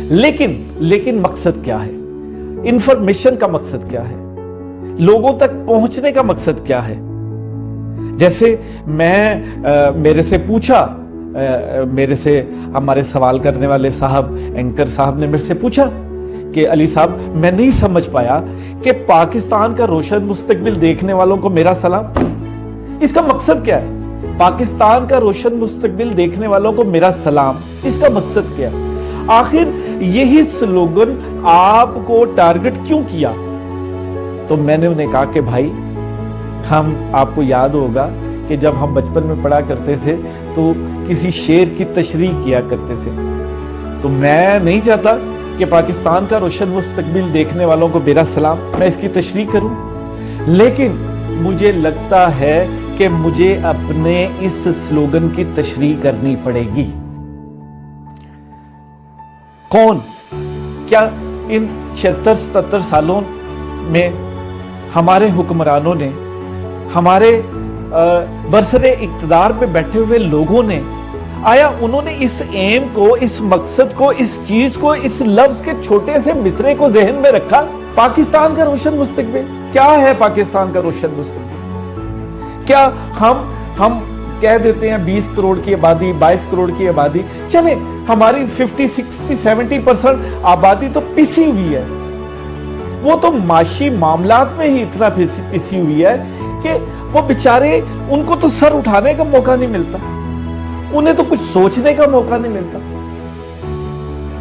لیکن مقصد کیا ہے؟ انفارمیشن کا مقصد کیا ہے؟ لوگوں تک پہنچنے کا مقصد کیا ہے؟ جیسے میرے سے پوچھا، میرے سے ہمارے سوال کرنے والے صاحب، اینکر صاحب نے میرے سے پوچھا کہ علی صاحب میں نہیں سمجھ پایا کہ پاکستان کا روشن مستقبل دیکھنے والوں کو میرا سلام، اس کا مقصد کیا ہے؟ پاکستان کا روشن مستقبل دیکھنے والوں کو میرا سلام، اس کا مقصد کیا ہے؟ آخر یہی سلوگن آپ کو ٹارگٹ کیوں کیا؟ تو میں نے انہیں کہا کہ بھائی ہم، آپ کو یاد ہوگا کہ جب ہم بچپن میں پڑھا کرتے تھے تو کسی شعر کی تشریح کیا کرتے تھے، تو میں نہیں چاہتا کہ پاکستان کا روشن مستقبل دیکھنے والوں کو میرا سلام، میں اس کی تشریح کروں، لیکن مجھے لگتا ہے کہ مجھے اپنے اس سلوگن کی تشریح کرنی پڑے گی۔ کون؟ کیا ان 76-77 سالوں میں ہمارے حکمرانوں نے، ہمارے برسر اقتدار پہ بیٹھے ہوئے لوگوں نے، آیا انہوں نے اس ایم کو، اس مقصد کو، اس چیز کو، اس لفظ کے چھوٹے سے مصرے کو ذہن میں رکھا؟ پاکستان کا روشن مستقبل کیا ہے؟ پاکستان کا روشن مستقبل کیا ہم کہہ دیتے ہیں 20 کروڑ کی آبادی، 22 کروڑ کی آبادی، چلیں ہماری 50, 60, 70% آبادی تو پسی ہوئی ہے، وہ تو معاشی معاملات میں ہی اتنا پسی ہوئی ہے کہ وہ بیچارے، ان کو تو سر اٹھانے کا موقع نہیں ملتا، انہیں تو کچھ سوچنے کا موقع نہیں ملتا۔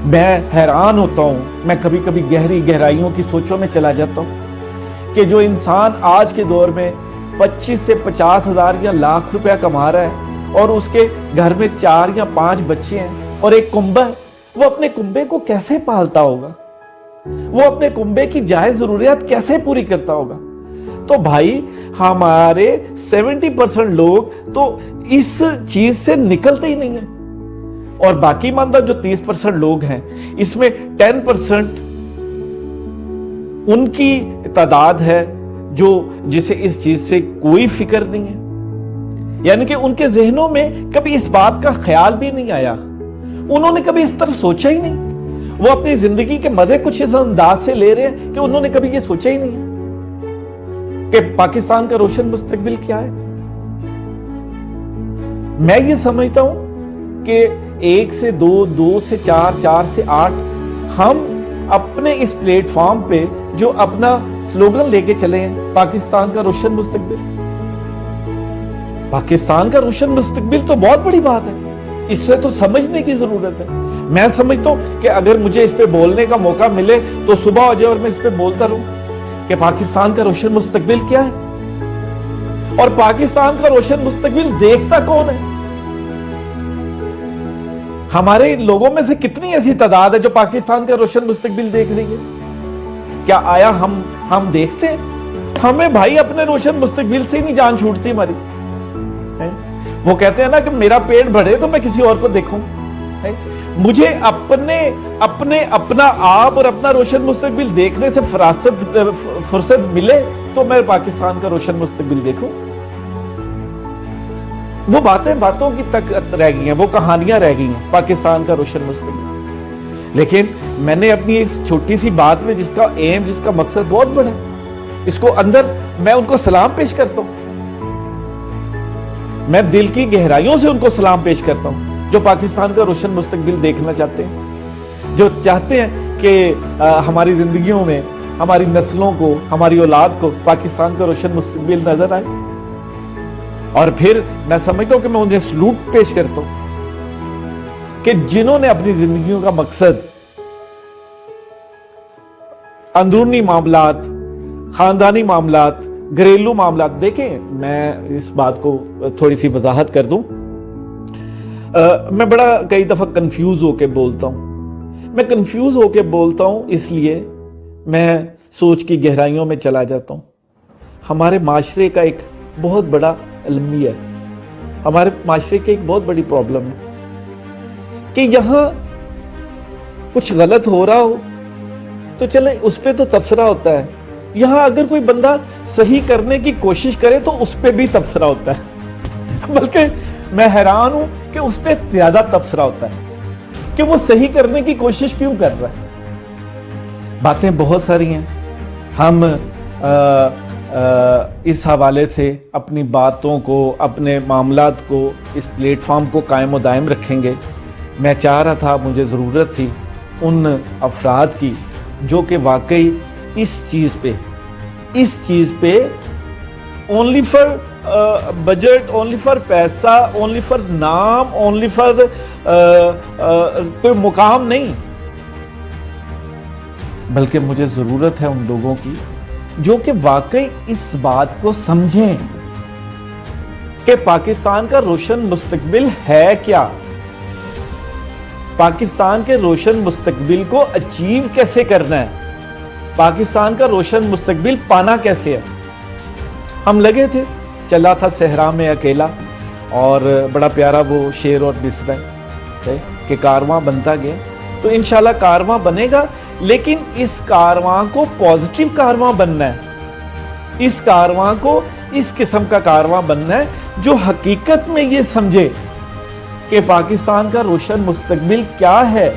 میں حیران ہوتا ہوں، میں کبھی کبھی گہرائیوں کی سوچوں میں چلا جاتا ہوں کہ جو انسان آج کے دور میں 25 سے 50 ہزار یا لاکھ روپیہ کما رہا ہے اور اس کے گھر میں 4 یا 5 بچے ہیں اور ایک کنبہ ہے، وہ اپنے کنبے کو کیسے پالتا ہوگا؟ وہ اپنے کنبے کی جائز ضروریات کیسے پوری کرتا ہوگا؟ تو بھائی ہمارے 70% لوگ تو اس چیز سے نکلتے ہی نہیں ہیں، اور باقی ماندہ جو 30% لوگ ہیں، اس میں 10% ان کی تعداد ہے جسے اس چیز سے کوئی فکر نہیں ہے، یعنی کہ ان کے ذہنوں میں کبھی اس بات کا خیال بھی نہیں آیا، انہوں نے کبھی اس طرح سوچا ہی نہیں، وہ اپنی زندگی کے مزے کچھ اس انداز سے لے رہے ہیں کہ انہوں نے کبھی یہ سوچا ہی نہیں کہ پاکستان کا روشن مستقبل کیا ہے۔ میں یہ سمجھتا ہوں کہ 1 سے 2، 2 سے 4، 4 سے 8 ہم اپنے اس پلیٹ فارم پہ جو اپنا سلوگن لے کے چلے ہیں، پاکستان کا روشن مستقبل، پاکستان کا روشن مستقبل تو بہت بڑی بات ہے، اس سے تو سمجھنے کی ضرورت ہے۔ میں سمجھتا ہوں کہ اگر مجھے اس پہ بولنے کا موقع ملے تو صبح ہو جائے اور میں اس پہ بولتا رہوں کہ پاکستان کا روشن مستقبل کیا ہے، اور پاکستان کا روشن مستقبل دیکھتا کون ہے؟ ہمارے لوگوں میں سے کتنی ایسی تعداد ہے جو پاکستان کا روشن مستقبل دیکھ رہی ہے؟ کیا آیا ہم دیکھتے ہیں؟ ہمیں بھائی اپنے روشن مستقبل سے ہی نہیں جان چھوٹتی ہماری۔ وہ کہتے ہیں نا کہ میرا پیٹ بڑھے تو میں کسی اور کو دیکھوں، مجھے اپنا آپ اور اپنا روشن مستقبل دیکھنے سے فرصت ملے تو میں پاکستان کا روشن مستقبل دیکھوں۔ وہ باتیں باتوں کی تک رہ گئی ہیں، وہ کہانیاں رہ گئی ہیں پاکستان کا روشن مستقبل، لیکن میں نے اپنی اس چھوٹی سی بات میں جس کا ایم، جس کا مقصد بہت بڑا ہے، اس کو اندر میں ان کو سلام پیش کرتا ہوں، میں دل کی گہرائیوں سے ان کو سلام پیش کرتا ہوں جو پاکستان کا روشن مستقبل دیکھنا چاہتے ہیں، جو چاہتے ہیں کہ ہماری زندگیوں میں، ہماری نسلوں کو، ہماری اولاد کو پاکستان کا روشن مستقبل نظر آئے۔ اور پھر میں سمجھتا ہوں کہ میں انہیں سلوٹ پیش کرتا ہوں کہ جنہوں نے اپنی زندگیوں کا مقصد اندرونی معاملات، خاندانی معاملات، گھریلو معاملات، دیکھیں میں اس بات کو تھوڑی سی وضاحت کر دوں، میں بڑا کئی دفعہ کنفیوز ہو کے بولتا ہوں، میں کنفیوز ہو کے بولتا ہوں اس لیے میں سوچ کی گہرائیوں میں چلا جاتا ہوں۔ ہمارے معاشرے کا ایک بہت بڑا المیہ ہے، ہمارے معاشرے کی ایک بہت بڑی پرابلم ہے کہ یہاں کچھ غلط ہو رہا ہو تو چلیں اس پہ تو تبصرہ ہوتا ہے، یہاں اگر کوئی بندہ صحیح کرنے کی کوشش کرے تو اس پہ بھی تبصرہ ہوتا ہے، بلکہ میں حیران ہوں کہ اس پہ زیادہ تبصرہ ہوتا ہے۔ کہ وہ صحیح کرنے کی کوشش کیوں کر رہا ہے؟ باتیں بہت ساری ہیں، ہم اس حوالے سے اپنی باتوں کو، اپنے معاملات کو، اس پلیٹ فارم کو قائم و دائم رکھیں گے۔ میں چاہ رہا تھا، مجھے ضرورت تھی ان افراد کی جو کہ واقعی اس چیز پہ only for budget, only for پیسہ، اونلی فار نام، اونلی فار کوئی مقام نہیں، بلکہ مجھے ضرورت ہے ان لوگوں کی جو کہ واقعی اس بات کو سمجھیں کہ پاکستان کا روشن مستقبل ہے کیا، پاکستان کے روشن مستقبل کو اچیو کیسے کرنا ہے، پاکستان کا روشن مستقبل پانا کیسے ہے۔ ہم لگے تھے، چلا تھا صحرا میں اکیلا، اور بڑا پیارا وہ شعر اور مصرع ہے کہ کارواں بنتا گیا، تو انشاءاللہ کارواں بنے گا، لیکن اس کارواں کو پازیٹیو کارواں بننا ہے، اس کارواں کو اس قسم کا کارواں بننا ہے جو حقیقت میں یہ سمجھے کہ پاکستان کا روشن مستقبل کیا ہے،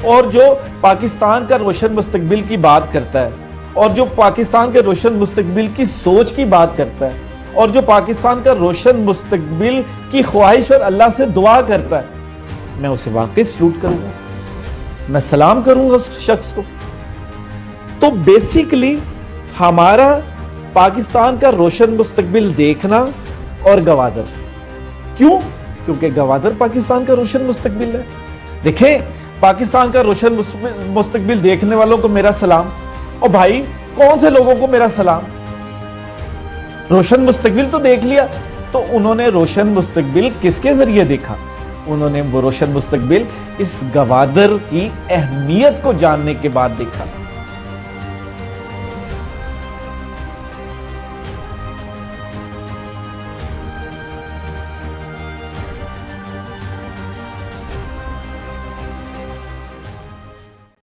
اور جو پاکستان کا روشن مستقبل کی بات کرتا ہے، اور جو پاکستان کے روشن مستقبل کی سوچ کی بات کرتا ہے، اور جو پاکستان کا روشن مستقبل کی خواہش اور اللہ سے دعا کرتا ہے، میں اسے واقعی سلوٹ کروں گا، میں سلام کروں گا اس شخص کو۔ تو بیسیکلی ہمارا پاکستان کا روشن مستقبل دیکھنا اور گوادر، کیوں؟ کیونکہ گوادر پاکستان کا روشن مستقبل ہے۔ دیکھیں، پاکستان کا روشن مستقبل دیکھنے والوں کو میرا سلام، اور بھائی کون سے لوگوں کو میرا سلام؟ روشن مستقبل تو دیکھ لیا، تو انہوں نے روشن مستقبل کس کے ذریعے دیکھا؟ انہوں نے وہ روشن مستقبل اس گوادر کی اہمیت کو جاننے کے بعد دیکھا۔